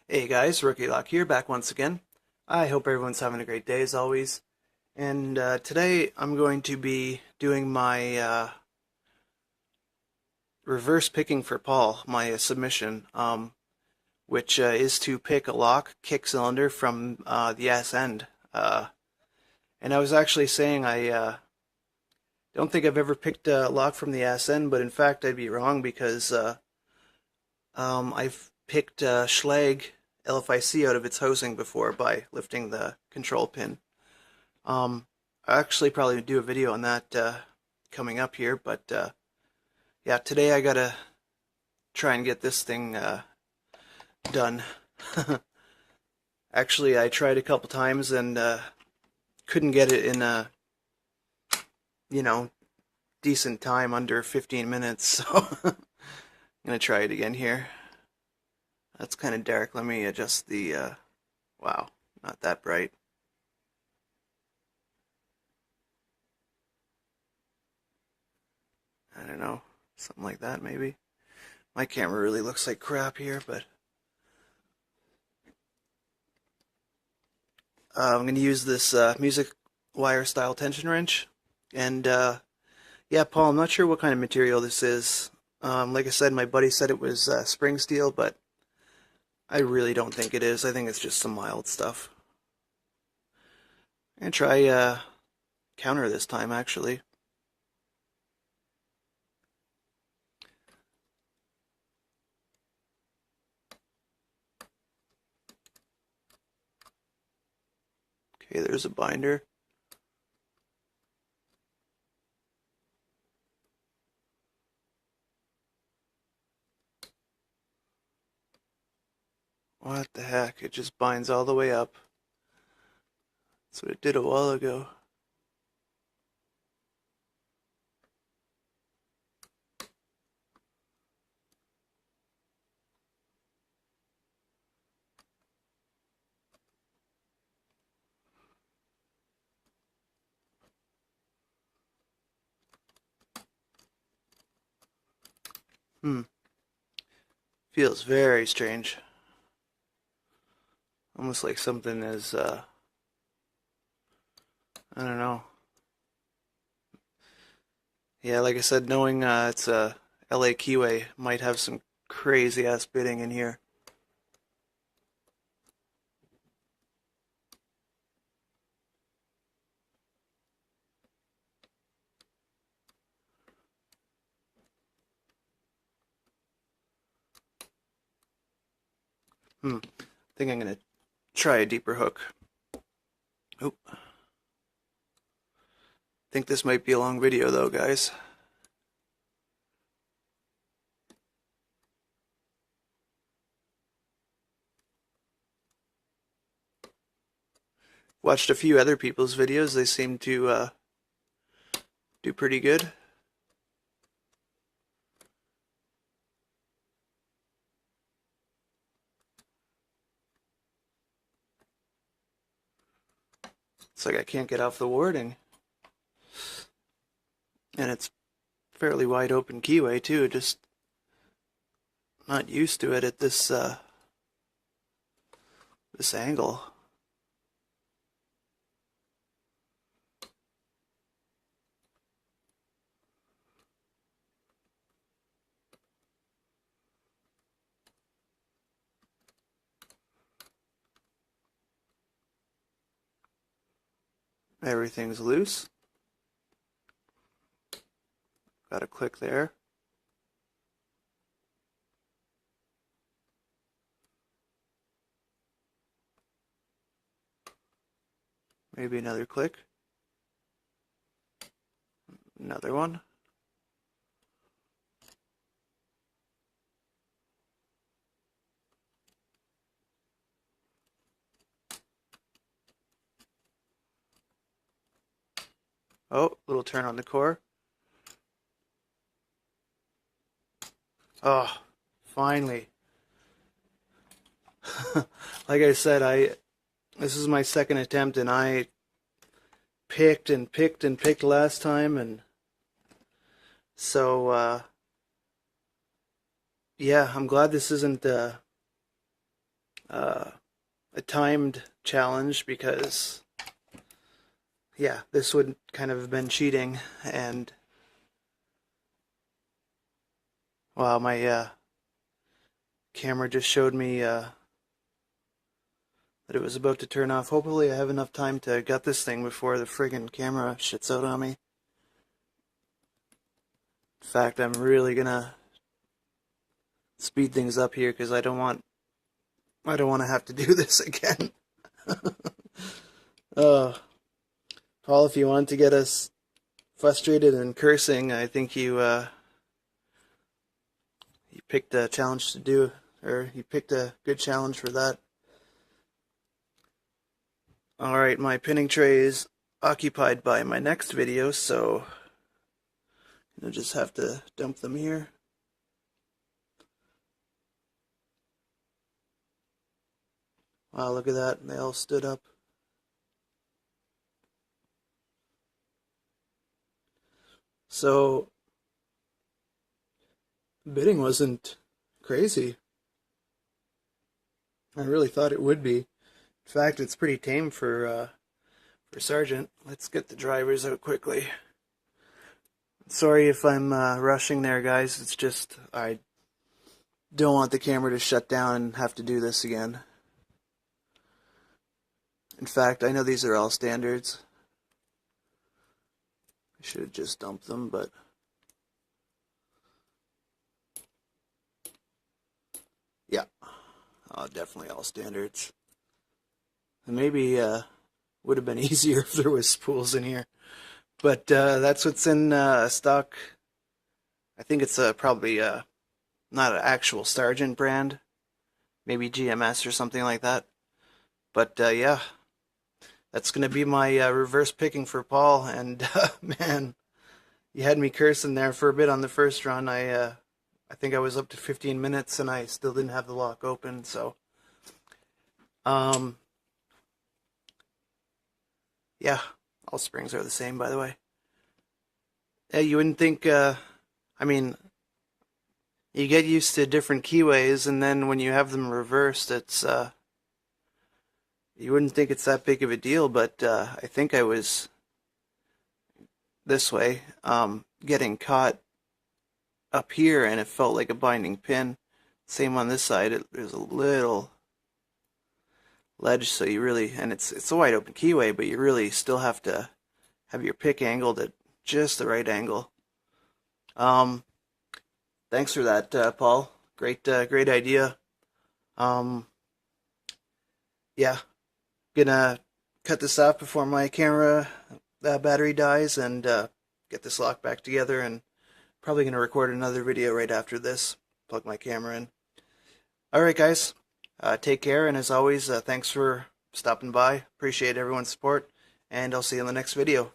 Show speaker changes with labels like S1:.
S1: Hey guys, Rookie Lock here, back once again. I hope everyone's having a great day as always. And today I'm going to be doing my reverse picking for Paul, my submission, which is to pick a lock kick cylinder from the ass end. And I was actually saying I don't think I've ever picked a lock from the ass end, but in fact I'd be wrong because I've picked Schlage LFIC out of its housing before by lifting the control pin. I actually probably do a video on that coming up here, but yeah, today I gotta try and get this thing done. Actually, I tried a couple times and couldn't get it in a, you know, decent time under 15 minutes, so I'm gonna try it again here. That's kind of dark. Let me adjust the, wow, not that bright. I don't know, something like that maybe. My camera really looks like crap here, but I'm going to use this music wire style tension wrench. And yeah, Paul, I'm not sure what kind of material this is. Like I said, my buddy said it was spring steel, but I really don't think it is. I think it's just some mild stuff. I'm going to try counter this time, actually. Okay, there's a binder. What the heck? It just binds all the way up. That's what it did a while ago. Feels very strange. Almost like something is, I don't know. Yeah, like I said, knowing it's a LA Keyway might have some crazy ass bidding in here. I think I'm gonna try a deeper hook. Oop. Think this might be a long video though, guys. Watched a few other people's videos. They seem to do pretty good. It's like I can't get off the warding. And it's fairly wide open keyway too, just not used to it at this angle. Everything's loose. Got a click there. Maybe another click. Another one. Oh, little turn on the core. Oh, finally. Like I said, this is my second attempt and I picked and picked and picked last time, and so yeah, I'm glad this isn't a timed challenge because, yeah, this would kind of have been cheating, and wow, my camera just showed me that it was about to turn off. Hopefully I have enough time to gut this thing before the friggin' camera shits out on me. In fact, I'm really gonna speed things up here because I don't want to have to do this again. Paul, if you want to get us frustrated and cursing, I think you picked a challenge to do, or you picked a good challenge for that. Alright, my pinning tray is occupied by my next video, so I'll just have to dump them here. Wow, look at that, they all stood up. So, bidding wasn't crazy. I really thought it would be. In fact, it's pretty tame for Sargent. Let's get the drivers out quickly. Sorry if I'm rushing there, guys. It's just I don't want the camera to shut down and have to do this again. In fact, I know these are all standards. I should have just dumped them, but yeah, definitely all standards. And maybe would have been easier if there was spools in here, but that's what's in stock. I think it's probably not an actual Sargent brand, maybe GMS or something like that. But yeah, that's gonna be my reverse picking for Paul. And man, you had me cursing there for a bit on the first run. I think I was up to 15 minutes and I still didn't have the lock open. So, yeah, all springs are the same, by the way. Yeah, you wouldn't think. I mean, you get used to different keyways, and then when you have them reversed, it's you wouldn't think it's that big of a deal. But I think I was this way, getting caught up here, and it felt like a binding pin. Same on this side. There's a little ledge, so you really, and it's a wide open keyway, but you really still have to have your pick angled at just the right angle. Thanks for that, Paul. Great idea. Yeah, gonna cut this off before my camera battery dies, and get this lock back together, and probably gonna record another video right after this. Plug my camera in. Alright guys, take care, and as always, thanks for stopping by. Appreciate everyone's support, and I'll see you in the next video.